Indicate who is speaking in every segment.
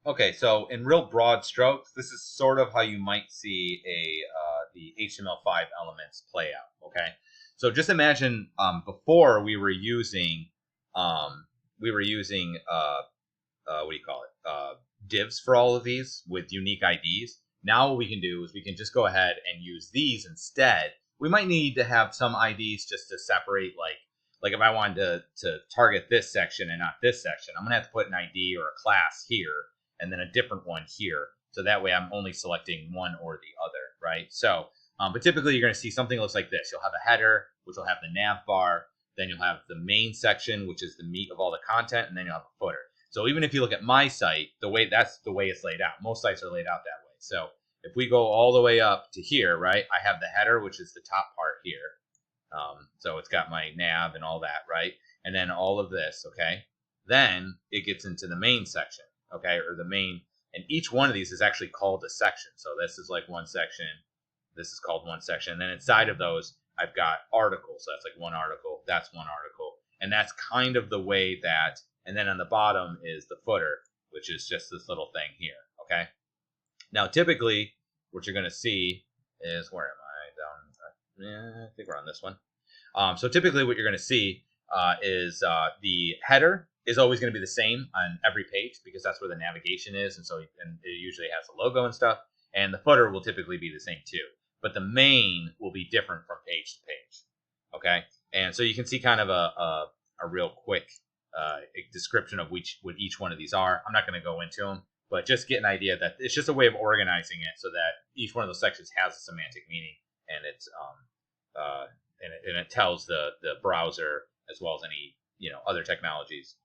Speaker 1: Okay, so in real broad strokes, this is sort of how you might see the HTML5 elements play out. Okay, so just imagine before we were using what do you call it, divs for all of these with unique IDs. Now what we can do is we can just go ahead and use these instead. We might need to have some IDs just to separate, like if I wanted to target this section and not this section, I'm gonna have to put an ID or a class here and then a different one here. So that way I'm only selecting one or the other, right? So, but typically you're going to see something that looks like this. You'll have a header, which will have the nav bar. Then you'll have the main section, which is the meat of all the content, and then you'll have a footer. So even if you look at my site, that's the way it's laid out. Most sites are laid out that way. So if we go all the way up to here, right, I have the header, which is the top part here. So it's got my nav and all that, right? And then all of this, okay? Then it gets into the main section, okay, or the main, and each one of these is actually called a section. So this is like one section, this is called one section, and then inside of those, I've got articles. So that's like one article, that's one article, and that's kind of the way that, and then on the bottom is the footer, which is just this little thing here, okay? Now, typically, what you're going to see is, where am I? I think we're on this one. So typically what you're going to see is the header is always going to be the same on every page because that's where the navigation is, and it usually has a logo and stuff. And the footer will typically be the same too, but the main will be different from page to page. Okay, and so you can see kind of a real quick description of what each one of these are. I'm not going to go into them, but just get an idea that it's just a way of organizing it so that each one of those sections has a semantic meaning, and it's and it tells the browser as well as any other technologies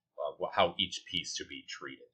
Speaker 1: how each piece should be treated.